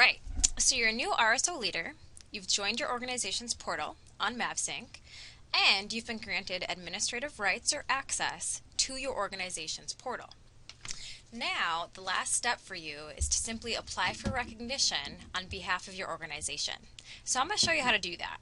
right, so you're a new RSO leader, you've joined your organization's portal on MavSync, and you've been granted administrative rights or access to your organization's portal. Now, the last step for you is to simply apply for recognition on behalf of your organization. So I'm going to show you how to do that.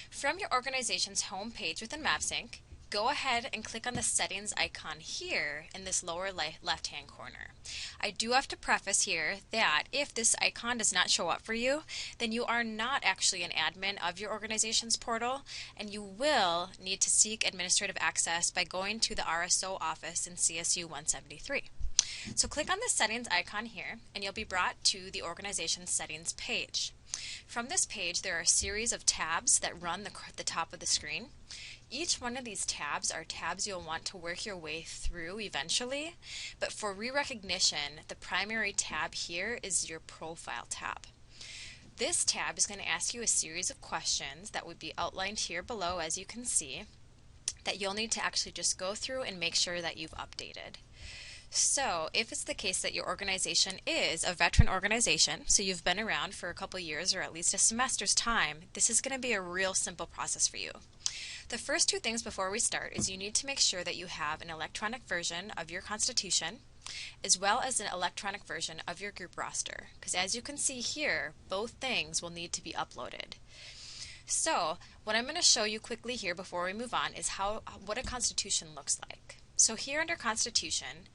From your organization's home page within MavSync, go ahead and click on the settings icon here in this lower left-hand corner. I do have to preface here that if this icon does not show up for you, then you are not actually an admin of your organization's portal, and you will need to seek administrative access by going to the RSO office in CSU 173. So click on the settings icon here, and you'll be brought to the organization's settings page. From this page, there are a series of tabs that run the top of the screen. Each one of these tabs are tabs you'll want to work your way through eventually, but for re-recognition, the primary tab here is your Profile tab. This tab is going to ask you a series of questions that would be outlined here below, as you can see, that you'll need to actually just go through and make sure that you've updated. So if it's the case that your organization is a veteran organization, so you've been around for a couple years or at least a semester's time, this is going to be a real simple process for you. The first two things before we start is you need to make sure that you have an electronic version of your Constitution as well as an electronic version of your group roster, because as you can see here, both things will need to be uploaded. So what I'm going to show you quickly here before we move on is what a Constitution looks like. So here under Constitution,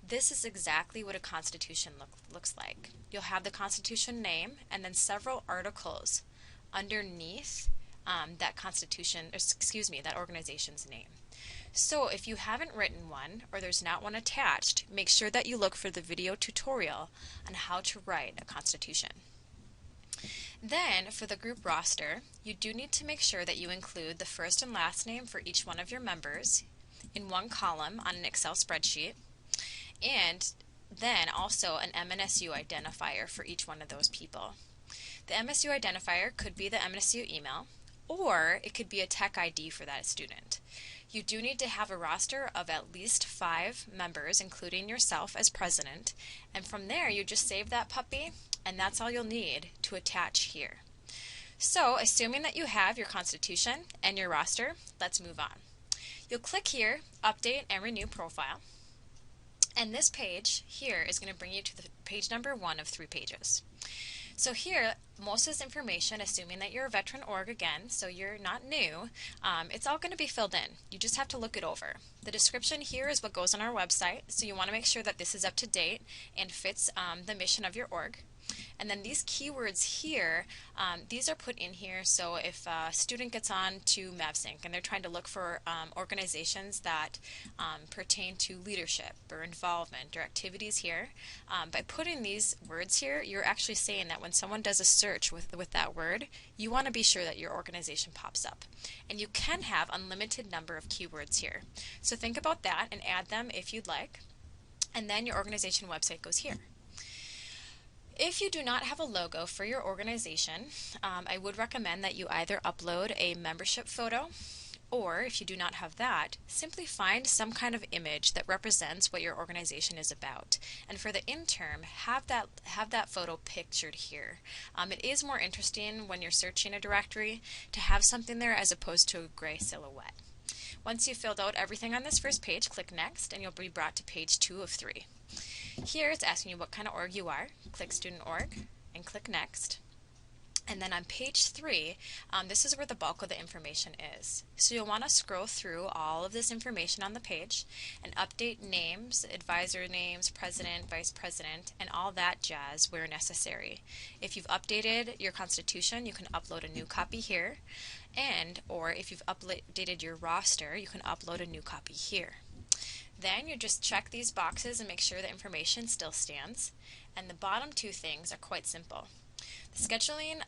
this is exactly what a Constitution looks like. You'll have the Constitution name and then several articles underneath that organization's name. So if you haven't written one or there's not one attached, make sure that you look for the video tutorial on how to write a Constitution. Then for the group roster, you do need to make sure that you include the first and last name for each one of your members in one column on an Excel spreadsheet, and then also an MNSU identifier for each one of those people. The MSU identifier could be the MSU email, or it could be a tech ID for that student. You do need to have a roster of at least 5 members, including yourself as president, and from there you just save that puppy, and that's all you'll need to attach here. So assuming that you have your Constitution and your roster, let's move on. You'll click here, Update and Renew Profile. And this page here is going to bring you to the page number 1 of 3 pages. So here, most of this information, assuming that you're a veteran org again, so you're not new, it's all going to be filled in. You just have to look it over. The description here is what goes on our website, so you want to make sure that this is up to date and fits the mission of your org. And then these keywords here, these are put in here so if a student gets on to MavSync and they're trying to look for organizations that pertain to leadership or involvement or activities here, by putting these words here, you're actually saying that when someone does a search with that word, you want to be sure that your organization pops up. And you can have unlimited number of keywords here. So think about that and add them if you'd like. And then your organization website goes here. If you do not have a logo for your organization, I would recommend that you either upload a membership photo, or if you do not have that, simply find some kind of image that represents what your organization is about. And for the interim, have that photo pictured here. It is more interesting when you're searching a directory to have something there as opposed to a gray silhouette. Once you've filled out everything on this first page, click Next, and you'll be brought to page 2 of 3. Here it's asking you what kind of org you are. Click Student Org and click Next. And then on page 3, this is where the bulk of the information is. So you'll want to scroll through all of this information on the page and update names, advisor names, president, vice president, and all that jazz where necessary. If you've updated your Constitution, you can upload a new copy here, or if you've updated your roster, you can upload a new copy here. Then you just check these boxes and make sure the information still stands. And the bottom 2 things are quite simple. The scheduling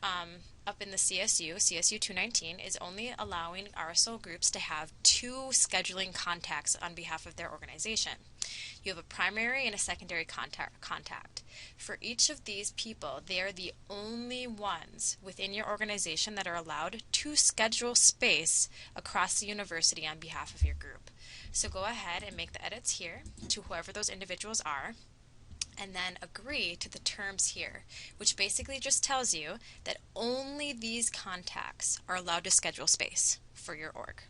up in the CSU 219, is only allowing RSO groups to have 2 scheduling contacts on behalf of their organization. You have a primary and a secondary contact. For each of these people, they are the only ones within your organization that are allowed to schedule space across the university on behalf of your group. So go ahead and make the edits here to whoever those individuals are. and then agree to the terms here, which basically just tells you that only these contacts are allowed to schedule space for your org.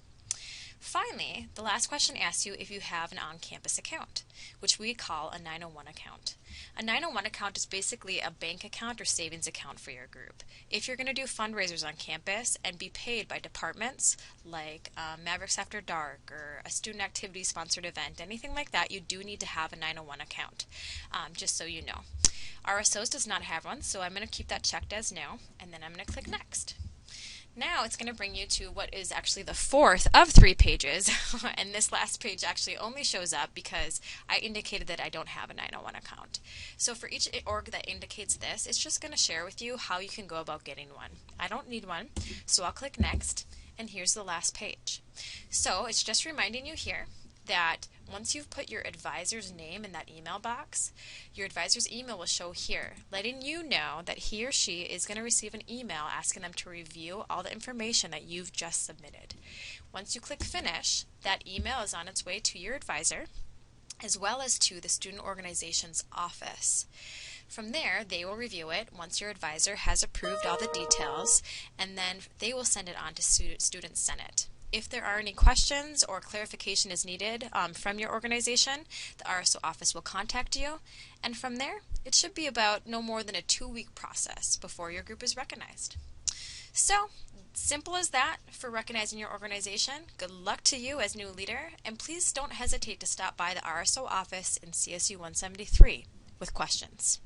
Finally, the last question asks you if you have an on-campus account, which we call a 901 account. A 901 account is basically a bank account or savings account for your group. If you're going to do fundraisers on campus and be paid by departments like Mavericks After Dark or a student activity sponsored event, anything like that, you do need to have a 901 account, just so you know. RSOs does not have one, so I'm going to keep that checked as no, and then I'm going to click Next. Now it's going to bring you to what is actually the fourth of 3 pages, and this last page actually only shows up because I indicated that I don't have a 901 account. So for each org that indicates this, it's just going to share with you how you can go about getting one. I don't need one, so I'll click Next, and here's the last page. So it's just reminding you here that once you've put your advisor's name in that email box, your advisor's email will show here, letting you know that he or she is going to receive an email asking them to review all the information that you've just submitted. Once you click Finish, that email is on its way to your advisor, as well as to the student organization's office. From there, they will review it once your advisor has approved all the details, and then they will send it on to Student Senate. If there are any questions or clarification is needed from your organization, the RSO office will contact you, and from there, it should be about no more than a 2-week process before your group is recognized. So, simple as that for recognizing your organization. Good luck to you as new leader, and please don't hesitate to stop by the RSO office in CSU 173 with questions.